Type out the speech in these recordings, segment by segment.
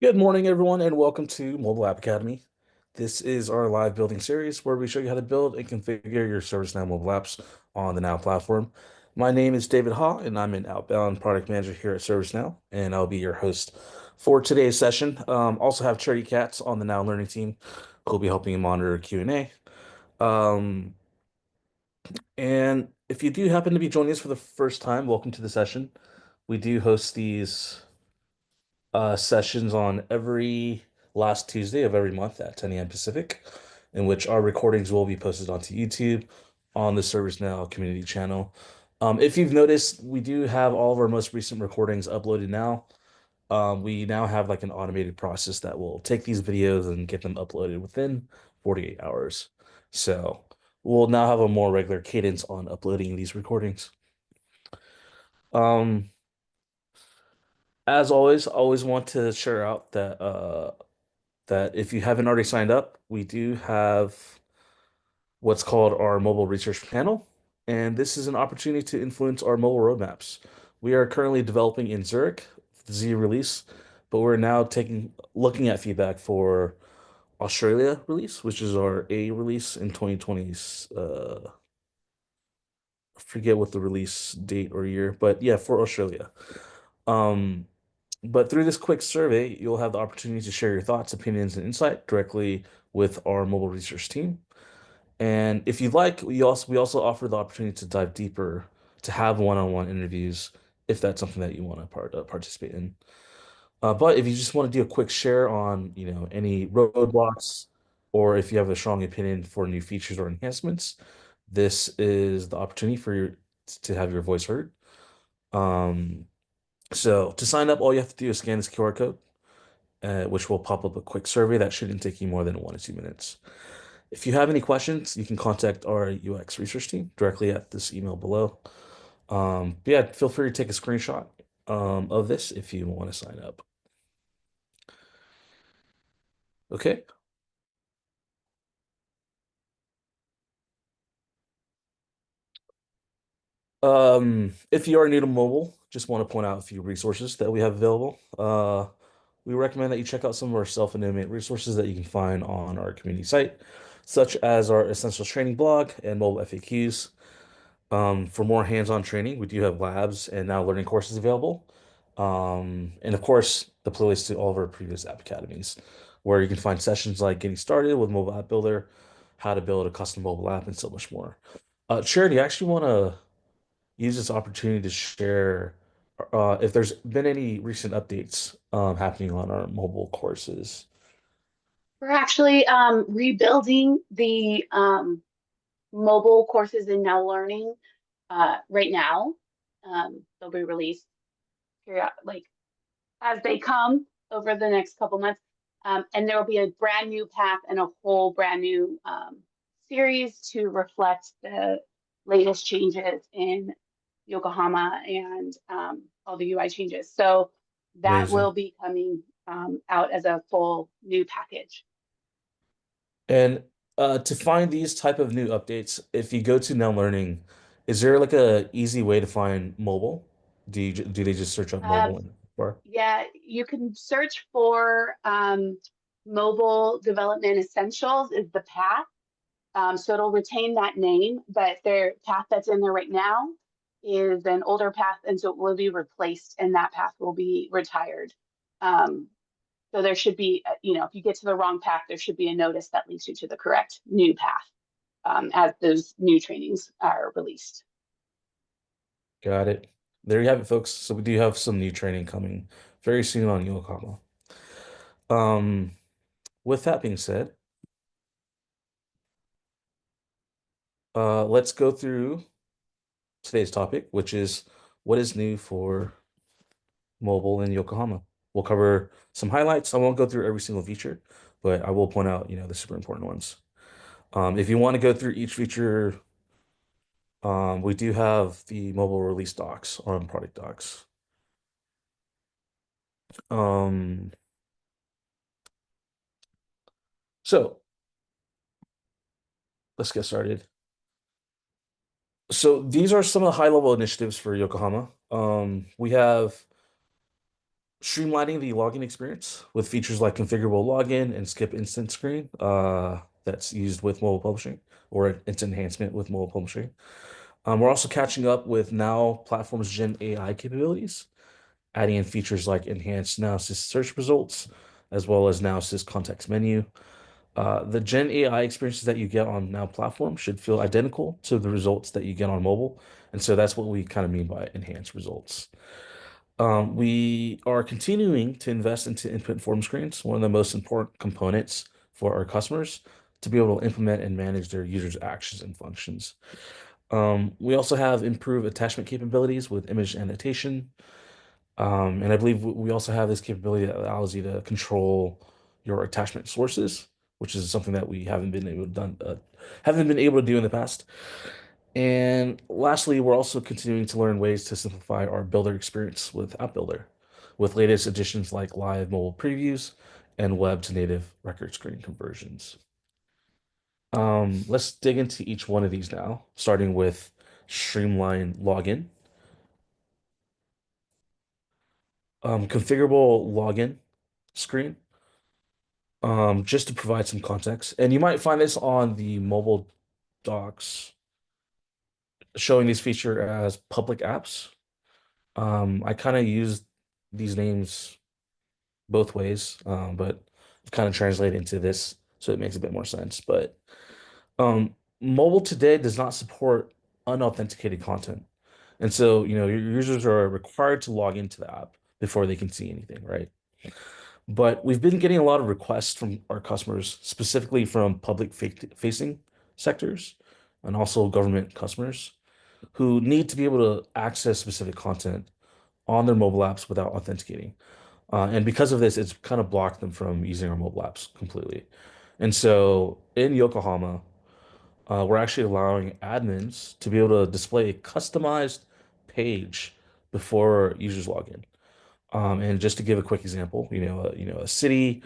Good morning, everyone, and welcome to Mobile App Academy. This is our live building series where we show you how to build and configure your ServiceNow mobile apps on the Now platform. My name is David Ha, and I'm an outbound product manager here at ServiceNow, and I'll be your host for today's session. Also have Charity Katz on the Now Learning team who'll be helping you monitor Q&A. Um, and if you do happen to be joining us for the first time, welcome to the session. We do host these sessions on every last Tuesday of every month at 10 a.m. Pacific, in which our recordings will be posted onto YouTube on the ServiceNow community channel. If you've noticed, we do have all of our most recent recordings uploaded now. We now have like an automated process that will take these videos and get them uploaded within 48 hours. So we'll now have a more regular cadence on uploading these recordings. Um, as always want to share out that if you haven't already signed up, we do have what's called our mobile research panel, and this is an opportunity to influence our mobile roadmaps. We are currently developing in Zurich, the Z release, but we're now looking at feedback for Australia release, which is our A release in 2020. I forget what the release date or year, but yeah, for Australia. Um, But through this quick survey, you'll have the opportunity to share your thoughts, opinions, and insight directly with our mobile research team. And if you'd like, we also offer the opportunity to dive deeper, to have one-on-one interviews, if that's something that you want to participate in. But if you just want to do a quick share on, any roadblocks, or if you have a strong opinion for new features or enhancements, this is the opportunity for you to have your voice heard. Um, so to sign up, all you have to do is scan this QR code, which will pop up a quick survey that shouldn't take you more than 1 to 2 minutes. If you have any questions, you can contact our UX research team directly at this email below. But yeah, feel free to take a screenshot of this if you want to sign up. Okay. If you are new to mobile, just want to point out a few resources that we have available. We recommend that you check out some of our self-animate resources that you can find on our community site, such as our Essentials Training blog and mobile FAQs. For more hands-on training, we do have labs and now learning courses available. And of course, the playlist to all of our previous app academies, where you can find sessions like getting started with mobile app builder, how to build a custom mobile app, and so much more. Charity, I actually want to use this opportunity to share if there's been any recent updates happening on our mobile courses. We're actually rebuilding the mobile courses in Now Learning right now. They'll be released like as they come over the next couple months. And there will be a brand new path and a whole brand new series to reflect the latest changes in Yokohama and all the UI changes. So that Amazing. will be coming out as a full new package. And to find these type of new updates, if you go to Now Learning, is there like a easy way to find mobile? Do they just search up Um, mobile or Yeah, you can search for Mobile Development Essentials is the path. So it'll retain that name, but their path that's in there right now is an older path, and so it will be replaced, and that path will be retired. Um, so there should be, if you get to the wrong path, there should be a notice that leads you to the correct new path as those new trainings are released. got it? There you have it, folks. So we do have some new training coming very soon on Yokohama. Um, with that being said, let's go through today's topic, which is what is new for mobile in Yokohama. We'll cover some highlights. I won't go through every single feature, but I will point out, the super important ones. If you want to go through each feature, we do have the mobile release docs on product docs. Um, so let's get started. So these are some of the high level initiatives for Yokohama. We have streamlining the login experience with features like configurable login and skip instant screen that's used with mobile publishing, or its enhancement with mobile publishing. We're also catching up with Now Platform's Gen AI capabilities, adding in features like enhanced Now Assist search results, as well as Now Assist context menu. The Gen AI experiences that you get on Now Platform should feel identical to the results that you get on mobile. And so that's what we kind of mean by enhanced results. We are continuing to invest into input form screens, one of the most important components for our customers to be able to implement and manage their users' actions and functions. We also have improved attachment capabilities with image annotation. And I believe we also have this capability that allows you to control your attachment sources, which is something that we haven't been able to do in the past. And lastly, we're also continuing to learn ways to simplify our builder experience with App Builder, with latest additions like live mobile previews and web to native record screen conversions. Let's dig into each one of these now, starting with Streamline Login. Configurable login screen, just to provide some context. And you might find this on the mobile docs showing these feature as public apps. I kind of use these names both ways, but kind of translate into this so it makes a bit more sense. But mobile today does not support unauthenticated content. And so, your users are required to log into the app before they can see anything, right? But we've been getting a lot of requests from our customers, specifically from public facing sectors and also government customers who need to be able to access specific content on their mobile apps without authenticating. And because of this, it's kind of blocked them from using our mobile apps completely. And so in Yokohama, we're actually allowing admins to be able to display a customized page before users log in. And just to give a quick example, a city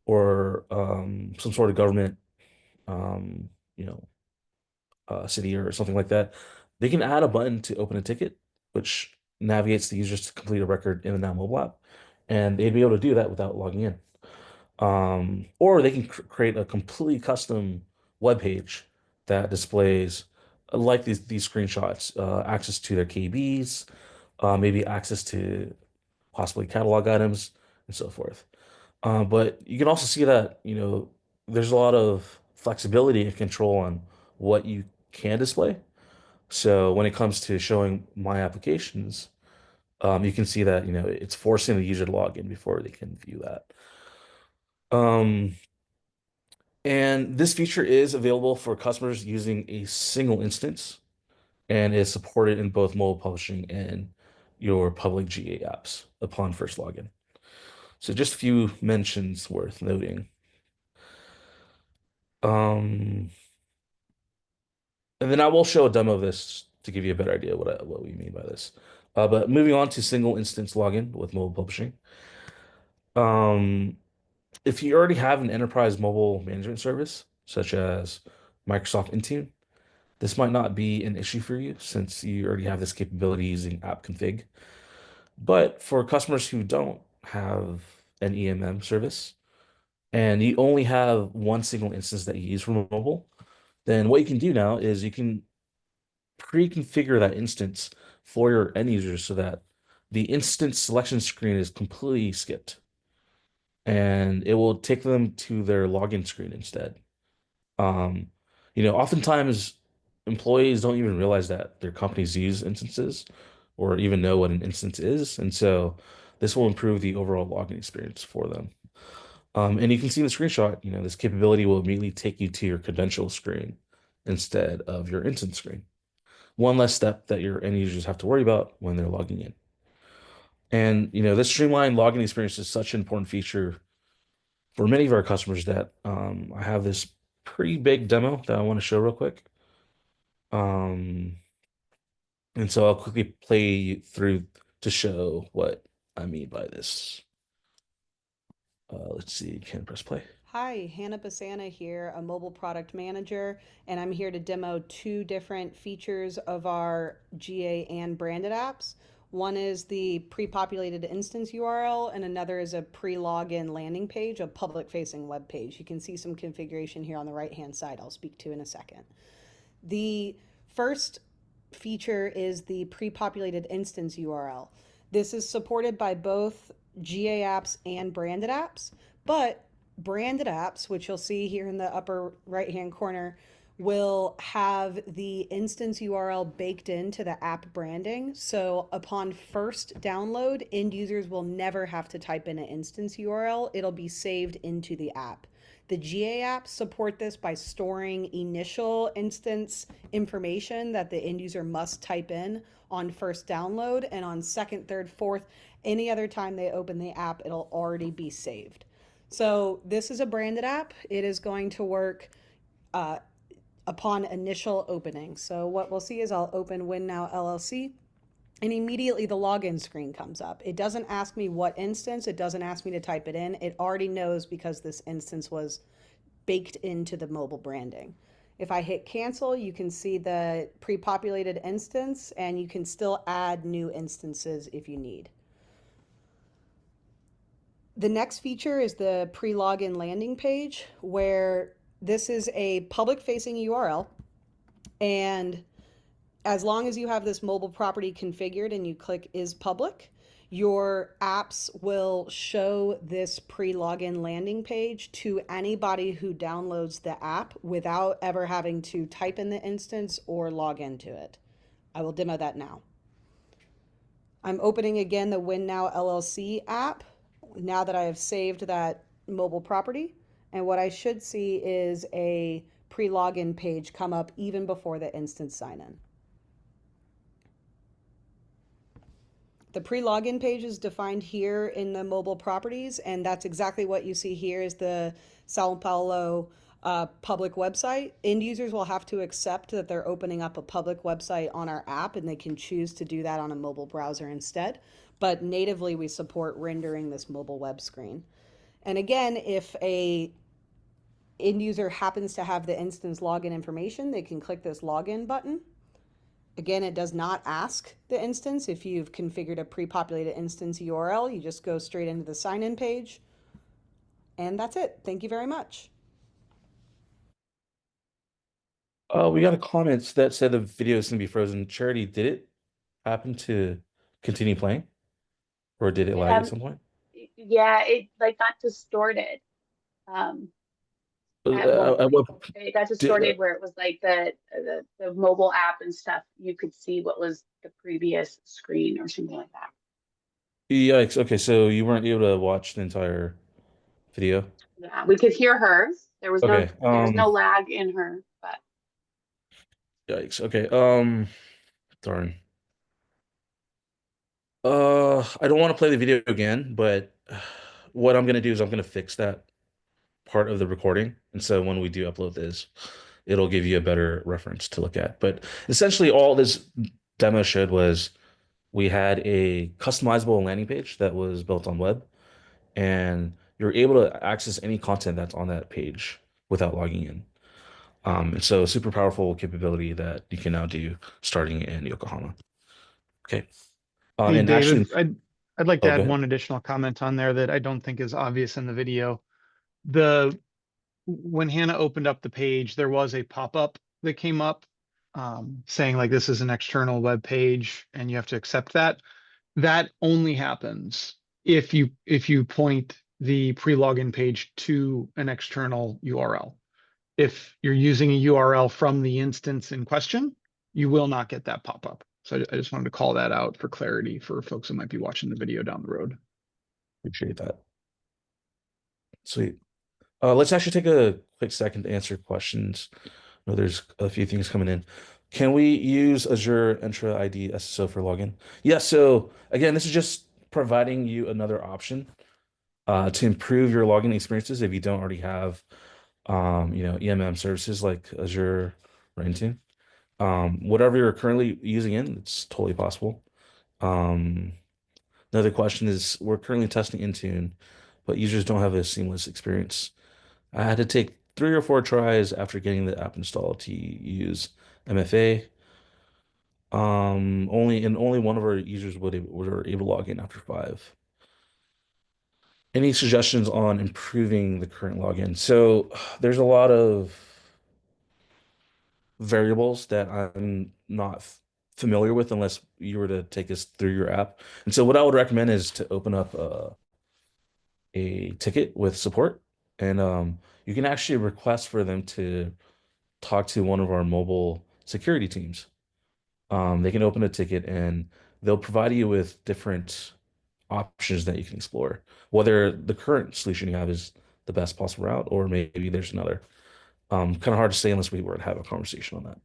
or some sort of government, um, you know, city or something like that, they can add a button to open a ticket, which navigates the users to complete a record in the Now mobile app, and they'd be able to do that without logging in. Or they can create a completely custom web page that displays, like these screenshots, access to their KBs, maybe access to possibly catalog items and so forth. But you can also see that, there's a lot of flexibility and control on what you can display. So when it comes to showing my applications, you can see that, it's forcing the user to log in before they can view that. Um, and this feature is available for customers using a single instance and is supported in both mobile publishing and your public GA apps upon first login. So just a few mentions worth noting. Um, and then I will show a demo of this to give you a better idea what we mean by this. But moving on to single instance login with mobile publishing. Um, if you already have an enterprise mobile management service, such as Microsoft Intune, this might not be an issue for you since you already have this capability using app config. But for customers who don't have an EMM service and you only have one single instance that you use for mobile, then what you can do now is you can pre-configure that instance for your end users so that the instance selection screen is completely skipped and it will take them to their login screen instead. Um, oftentimes employees don't even realize that their companies use instances or even know what an instance is. And so this will improve the overall login experience for them. And you can see in the screenshot, this capability will immediately take you to your credential screen instead of your instance screen. One less step that your end users have to worry about when they're logging in. And this streamlined login experience is such an important feature for many of our customers that I have this pretty big demo that I want to show real quick. Um, and so I'll quickly play you through to show what I mean by this. Let's see, can I press play? Hi, Hannah Basana here, a mobile product manager, and I'm here to demo two different features of our GA and branded apps. One is the pre-populated instance URL, and another is a pre-login landing page, a public-facing web page. You can see some configuration here on the right-hand side I'll speak to in a second. The first feature is the pre-populated instance URL. This is supported by both GA apps and branded apps, but branded apps, which you'll see here in the upper right-hand corner, will have the instance URL baked into the app branding. So upon first download, end users will never have to type in an instance URL. It'll be saved into the app. The GA apps support this by storing initial instance information that the end user must type in on first download, and on second, third, fourth, any other time they open the app, it'll already be saved. So this is a branded app. It is going to work upon initial opening. So what we'll see is I'll open WinNow LLC, and immediately the login screen comes up. It doesn't ask me what instance, it doesn't ask me to type it in. It already knows because this instance was baked into the mobile branding. If I hit cancel, you can see the pre-populated instance, and you can still add new instances if you need. The next feature is the pre-login landing page, where this is a public-facing URL, and as long as you have this mobile property configured and you click is public, your apps will show this pre-login landing page to anybody who downloads the app without ever having to type in the instance or log into it. I will demo that now. I'm opening again the WinNow LLC app now that I have saved that mobile property. And what I should see is a pre-login page come up even before the instance sign-in. The pre-login page is defined here in the mobile properties, and that's exactly what you see here is the Sao Paulo public website. End users will have to accept that they're opening up a public website on our app, and they can choose to do that on a mobile browser instead. But natively, we support rendering this mobile web screen. And again, if a end user happens to have the instance login information, they can click this login button. Again, it does not ask the instance. If you've configured a pre-populated instance URL, you just go straight into the sign-in page. And that's it. Thank you very much. We got a comment that said the video is gonna be frozen. Charity, did it happen to continue playing, or did it lag at Yeah, some point? yeah, it like got distorted. Um, at one At point. what It got did, distorted where it was like the mobile app and stuff. You could see what was the previous screen or something like that. yikes. Okay, so you weren't able to watch the entire video. Yeah, we could hear hers. Okay. There's no lag in her, but Yikes. Okay. Darn. I don't want to play the video again, but what I'm gonna do is I'm gonna fix that part of the recording, and so when we do upload this, it'll give you a better reference to look at. But essentially, all this demo showed was we had a customizable landing page that was built on web, and you're able to access any content that's on that page without logging in. And so super powerful capability that you can now do starting in Yokohama. Okay. Hey, And actually, David, I'd like to oh, go add ahead. one additional comment on there that I don't think is obvious in the video. The when Hannah opened up the page, there was a pop-up that came up saying like this is an external web page and you have to accept that. That only happens if you point the pre-login page to an external URL. If you're using a URL from the instance in question, you will not get that pop-up. So I just wanted to call that out for clarity for folks who might be watching the video down the road. Appreciate that. Sweet. Let's actually take a quick second to answer questions. I know there's a few things coming in. Can we use Azure Entra ID SSO for login? Yeah, so again, this is just providing you another option to improve your login experiences if you don't already have EMM services like Azure or Intune. Whatever you're currently using it's totally possible. Um, Another question is we're currently testing Intune, but users don't have a seamless experience. I had to take 3 or 4 tries after getting the app installed to use MFA. Only one of our users were able to log in after 5. Any suggestions on improving the current login? So there's a lot of variables that I'm not familiar with unless you were to take us through your app. And so what I would recommend is to open up a ticket with support, and you can actually request for them to talk to one of our mobile security teams. They can open a ticket and they'll provide you with different options that you can explore, whether the current solution you have is the best possible route or maybe there's another. Kind of hard to say unless we were to have a conversation on that.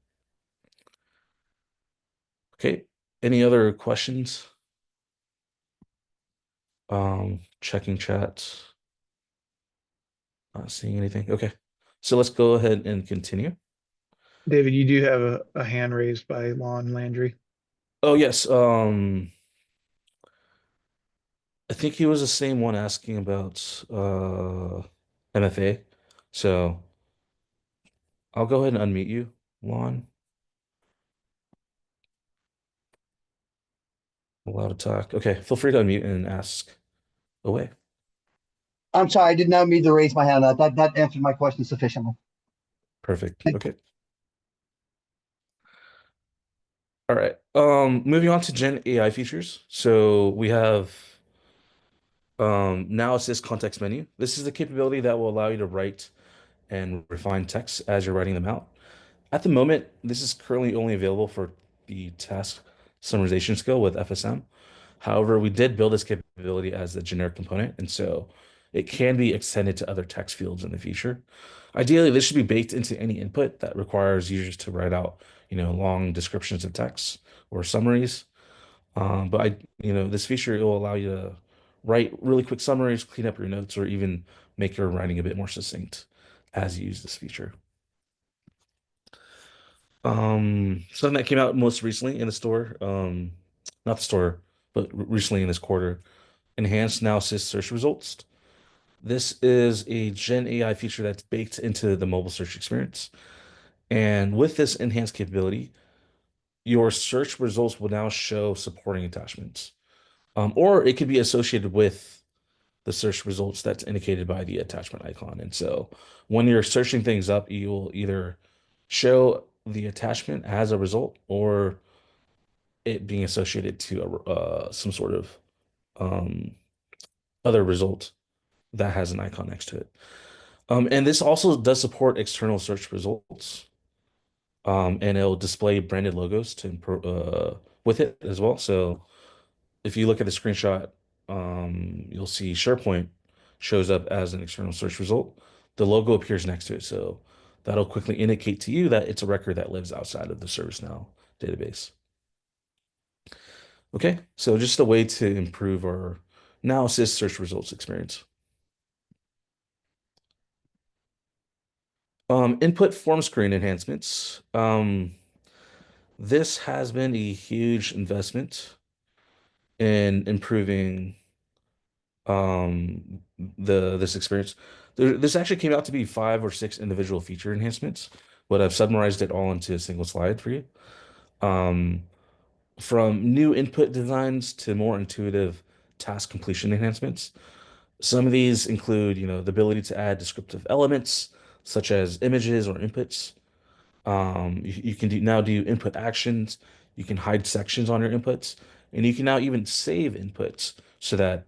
Okay. Any other questions? Checking chat. Not seeing anything. Okay. So let's go ahead and continue. David, you do have a hand raised by Lon Landry. Oh yes. I think he was the same one asking about MFA. So I'll go ahead and unmute you, Juan. Allowed to talk. Okay, feel free to unmute and ask away. I'm sorry, I did not mean to raise my hand. That answered my question sufficiently. Perfect. Okay. All right. Moving on to Gen AI features. So we have now assist context menu. This is the capability that will allow you to write and refine text as you're writing them out. At the moment, this is currently only available for the task summarization skill with FSM. However, we did build this capability as a generic component, and so it can be extended to other text fields in the future. Ideally, this should be baked into any input that requires users to write out, long descriptions of text or summaries. But this feature it will allow you to write really quick summaries, clean up your notes, or even make your writing a bit more succinct as you use this feature. Something that came out most recently in the store, not the store, but recently in this quarter, enhanced now assist search results. This is a Gen AI feature that's baked into the mobile search experience. And with this enhanced capability, your search results will now show supporting attachments. Or it could be associated with the search results that's indicated by the attachment icon. And so when you're searching things up, you will either show the attachment as a result or it being associated to some sort of um, other result that has an icon next to it. And this also does support external search results. And it'll display branded logos to improve with it as well. So if you look at the screenshot, you'll see SharePoint shows up as an external search result. The logo appears next to it, so that'll quickly indicate to you that it's a record that lives outside of the ServiceNow database. Okay, so just a way to improve our Now Assist search results experience. Input form screen enhancements. This has been a huge investment in improving this experience. This actually came out to be 5 or 6 individual feature enhancements, but I've summarized it all into a single slide for you. Um, from new input designs to more intuitive task completion enhancements. Some of these include, the ability to add descriptive elements such as images or inputs. You can now do input actions. You can hide sections on your inputs, and you can now even save inputs so that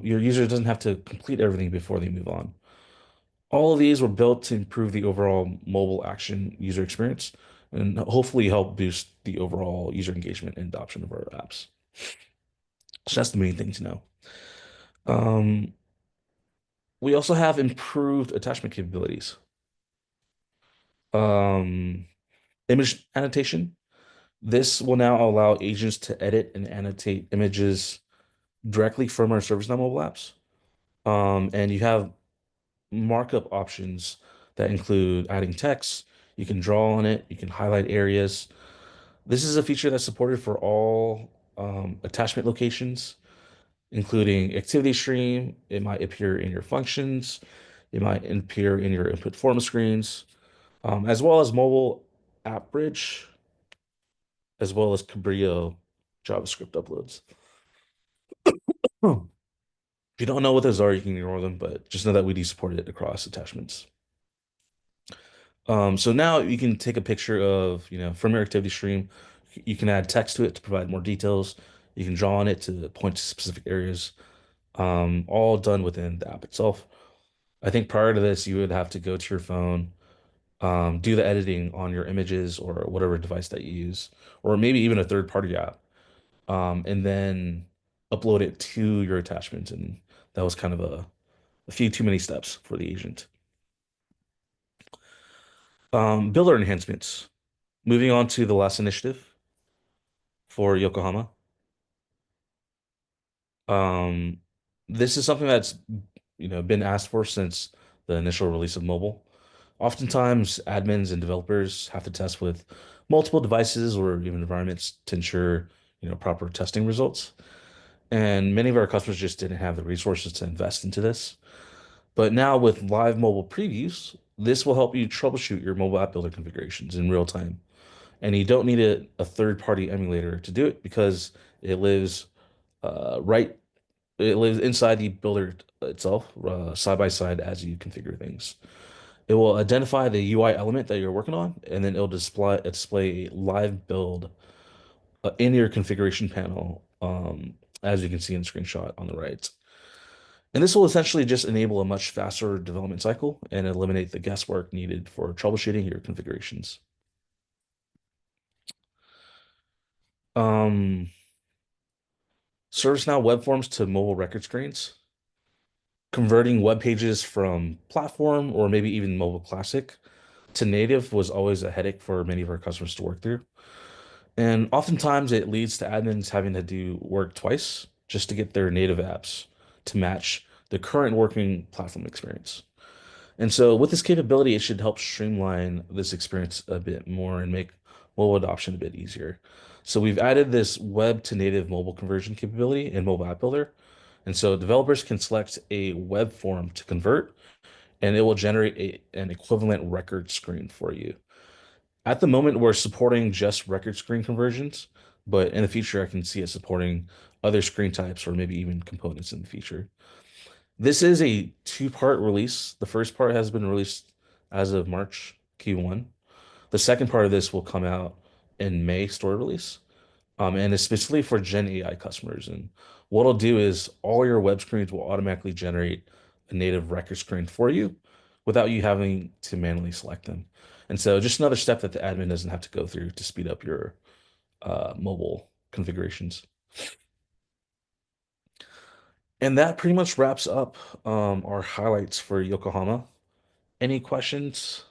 your user doesn't have to complete everything before they move on. All of these were built to improve the overall mobile action user experience and hopefully help boost the overall user engagement and adoption of our apps. So that's the main thing to know. Um, we also have improved attachment capabilities. Um, Image annotation. This will now allow agents to edit and annotate images directly from our ServiceNow mobile apps. And you have markup options that include adding text. You can draw on it. You can highlight areas. This is a feature that's supported for all attachment locations, including activity stream. It might appear in your functions. It might appear in your input form screens, as well as mobile app bridge as well as Cabrillo JavaScript uploads. Hmm. If you don't know what those are, you can ignore them, but just know that we do support it across attachments. So now you can take a picture of, from your activity stream. You can add text to it to provide more details. You can draw on it to point to specific areas, all done within the app itself. I think prior to this, you would have to go to your phone, do the editing on your images or whatever device that you use, or maybe even a third-party app, and then upload it to your attachment. And that was kind of a few too many steps for the agent. Builder enhancements. Moving on to the last initiative for Yokohama. Um, this is something that's been asked for since the initial release of mobile. Oftentimes, admins and developers have to test with multiple devices or even environments to ensure proper testing results. And many of our customers just didn't have the resources to invest into this. But now with live mobile previews, this will help you troubleshoot your mobile app builder configurations in real time. And you don't need a third-party emulator to do it because it lives right it lives inside the builder itself, side by side as you configure things. It will identify the UI element that you're working on, and then it'll display a live build in your configuration panel, as you can see in the screenshot on the right. And this will essentially just enable a much faster development cycle and eliminate the guesswork needed for troubleshooting your configurations. Um, ServiceNow web forms to mobile record screens. Converting web pages from platform or maybe even mobile classic to native was always a headache for many of our customers to work through. And oftentimes it leads to admins having to do work twice just to get their native apps to match the current working platform experience. And so with this capability, it should help streamline this experience a bit more and make mobile adoption a bit easier. So we've added this web to native mobile conversion capability in Mobile App Builder. And so developers can select a web form to convert, and it will generate an equivalent record screen for you. At the moment, we're supporting just record screen conversions, but in the future, I can see it supporting other screen types or maybe even components in the future. This is a two-part release. The first part has been released as of March Q1. The second part of this will come out in May store release, and it's specifically for Gen AI customers. And what it'll do is all your web screens will automatically generate a native record screen for you without you having to manually select them. And so just another step that the admin doesn't have to go through to speed up your mobile configurations. And that pretty much wraps up our highlights for Yokohama. Any questions?